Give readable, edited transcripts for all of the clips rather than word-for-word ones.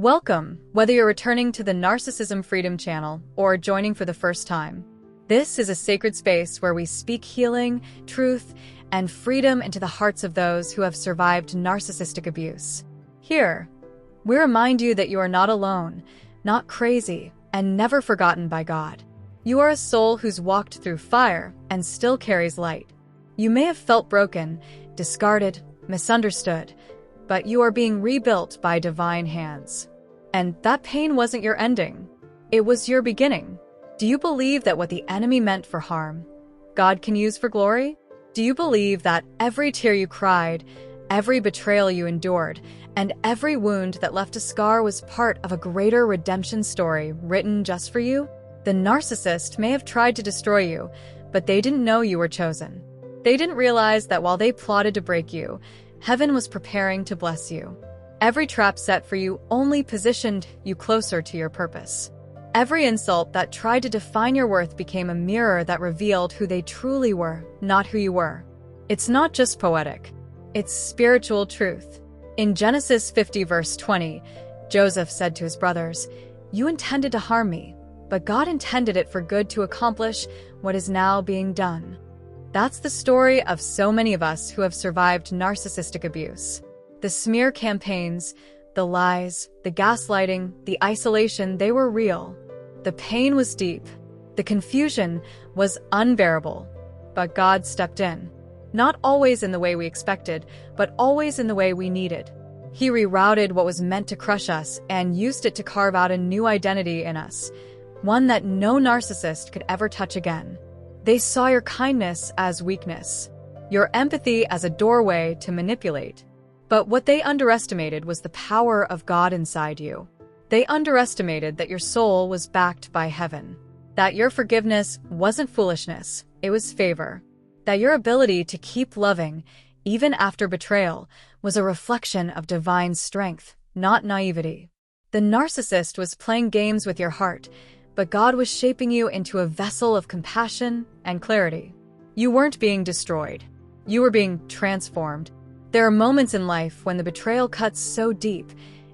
Welcome, whether you're returning to the Narcissism Freedom channel or joining for the first time. This is a sacred space where we speak healing, truth, and freedom into the hearts of those who have survived narcissistic abuse. Here, we remind you that you are not alone, not crazy, and never forgotten by God. You are a soul who's walked through fire and still carries light. You may have felt broken, discarded, misunderstood, but you are being rebuilt by divine hands. And that pain wasn't your ending. It was your beginning. Do you believe that what the enemy meant for harm, God can use for glory? Do you believe that every tear you cried, every betrayal you endured, and every wound that left a scar was part of a greater redemption story written just for you? The narcissist may have tried to destroy you, but they didn't know you were chosen. They didn't realize that while they plotted to break you, heaven was preparing to bless you. Every trap set for you only positioned you closer to your purpose. Every insult that tried to define your worth became a mirror that revealed who they truly were, not who you were. It's not just poetic. It's spiritual truth. In Genesis 50 verse 20, Joseph said to his brothers, "You intended to harm me, but God intended it for good to accomplish what is now being done." That's the story of so many of us who have survived narcissistic abuse. The smear campaigns, the lies, the gaslighting, the isolation, they were real. The pain was deep. The confusion was unbearable. But God stepped in. Not always in the way we expected, but always in the way we needed. He rerouted what was meant to crush us and used it to carve out a new identity in us, one that no narcissist could ever touch again. They saw your kindness as weakness, your empathy as a doorway to manipulate. But what they underestimated was the power of God inside you. They underestimated that your soul was backed by heaven, that your forgiveness wasn't foolishness, it was favor, that your ability to keep loving, even after betrayal, was a reflection of divine strength, not naivety. The narcissist was playing games with your heart, but God was shaping you into a vessel of compassion and clarity. You weren't being destroyed. You were being transformed. There are moments in life when the betrayal cuts so deep,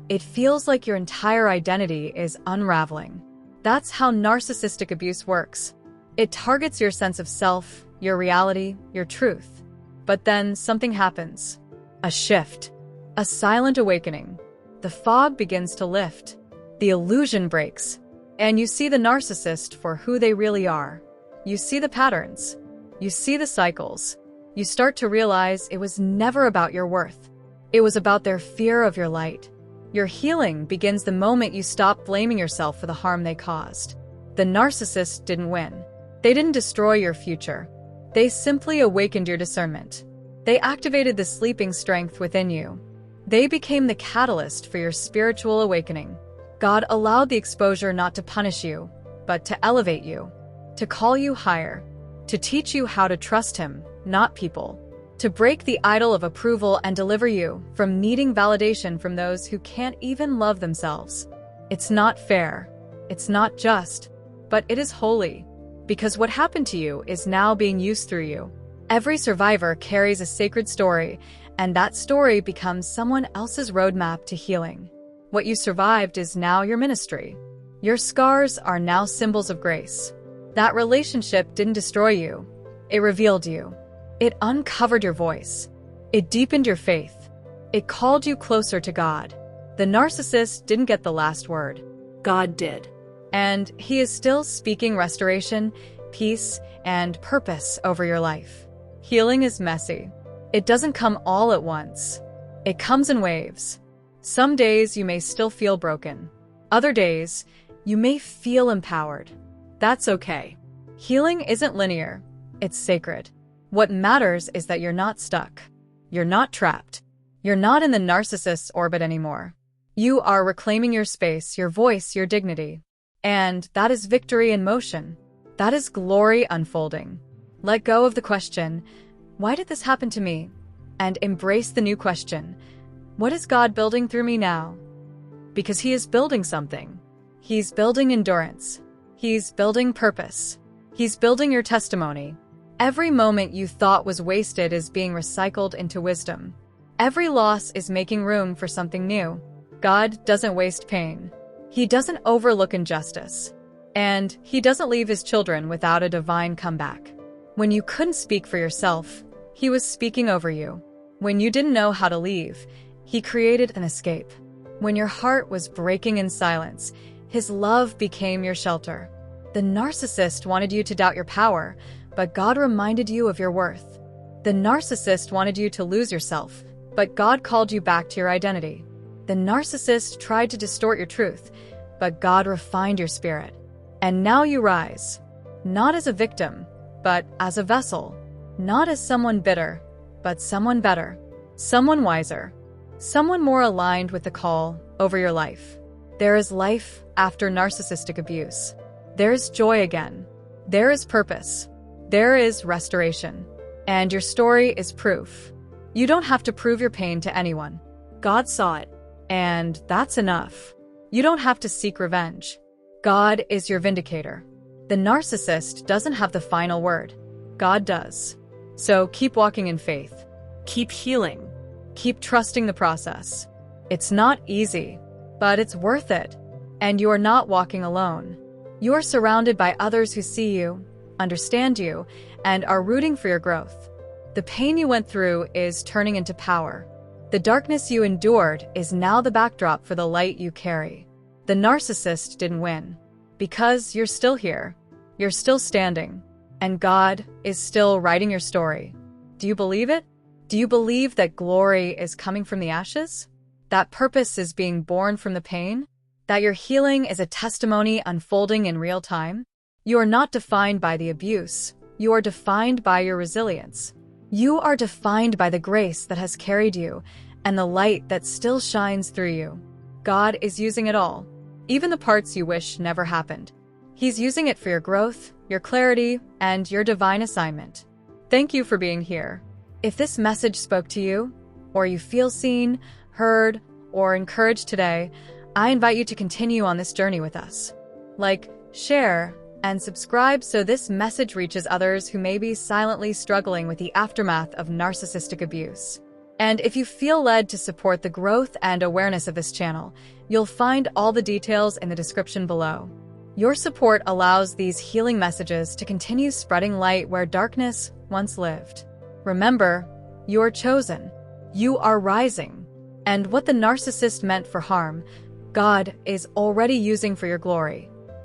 it feels like your entire identity is unraveling. That's how narcissistic abuse works. It targets your sense of self, your reality, your truth. But then something happens. A shift. A silent awakening. The fog begins to lift. The illusion breaks. And you see the narcissist for who they really are. You see the patterns. You see the cycles. You start to realize it was never about your worth. It was about their fear of your light. Your healing begins the moment you stop blaming yourself for the harm they caused. The narcissist didn't win. They didn't destroy your future. They simply awakened your discernment. They activated the sleeping strength within you. They became the catalyst for your spiritual awakening. God allowed the exposure not to punish you, but to elevate you, to call you higher, to teach you how to trust Him, not people, to break the idol of approval and deliver you from needing validation from those who can't even love themselves. It's not fair, it's not just, but it is holy, because what happened to you is now being used through you. Every survivor carries a sacred story, and that story becomes someone else's roadmap to healing. What you survived is now your ministry. Your scars are now symbols of grace. That relationship didn't destroy you. It revealed you. It uncovered your voice. It deepened your faith. It called you closer to God. The narcissist didn't get the last word. God did. And He is still speaking restoration, peace, and purpose over your life. Healing is messy. It doesn't come all at once. It comes in waves. Some days you may still feel broken. Other days, you may feel empowered. That's okay. Healing isn't linear. It's sacred. What matters is that you're not stuck. You're not trapped. You're not in the narcissist's orbit anymore. You are reclaiming your space, your voice, your dignity. And that is victory in motion. That is glory unfolding. Let go of the question, why did this happen to me? And embrace the new question, what is God building through me now? Because He is building something. He's building endurance. He's building purpose. He's building your testimony. Every moment you thought was wasted is being recycled into wisdom. Every loss is making room for something new. God doesn't waste pain. He doesn't overlook injustice. And He doesn't leave His children without a divine comeback. When you couldn't speak for yourself, He was speaking over you. When you didn't know how to leave, He created an escape. When your heart was breaking in silence, His love became your shelter. The narcissist wanted you to doubt your power, but God reminded you of your worth. The narcissist wanted you to lose yourself, but God called you back to your identity. The narcissist tried to distort your truth, but God refined your spirit. And now you rise, not as a victim, but as a vessel. Not as someone bitter, but someone better, someone wiser, someone more aligned with the call over your life. There is life after narcissistic abuse. There is joy again. There is purpose. There is restoration. And your story is proof. You don't have to prove your pain to anyone. God saw it, and that's enough. You don't have to seek revenge. God is your vindicator. The narcissist doesn't have the final word. God does. So keep walking in faith. Keep healing. Keep trusting the process. It's not easy, but it's worth it. And you are not walking alone. You are surrounded by others who see you, understand you, and are rooting for your growth. The pain you went through is turning into power. The darkness you endured is now the backdrop for the light you carry. The narcissist didn't win. Because you're still here. You're still standing. And God is still writing your story. Do you believe it? Do you believe that glory is coming from the ashes? That purpose is being born from the pain? That your healing is a testimony unfolding in real time? You are not defined by the abuse. You are defined by your resilience. You are defined by the grace that has carried you and the light that still shines through you. God is using it all, even the parts you wish never happened. He's using it for your growth, your clarity, and your divine assignment. Thank you for being here. If this message spoke to you, or you feel seen, heard, or encouraged today, I invite you to continue on this journey with us. Like, share, and subscribe so this message reaches others who may be silently struggling with the aftermath of narcissistic abuse. And if you feel led to support the growth and awareness of this channel, you'll find all the details in the description below. Your support allows these healing messages to continue spreading light where darkness once lived. Remember, you are chosen. You are rising. And what the narcissist meant for harm, God is already using for your glory.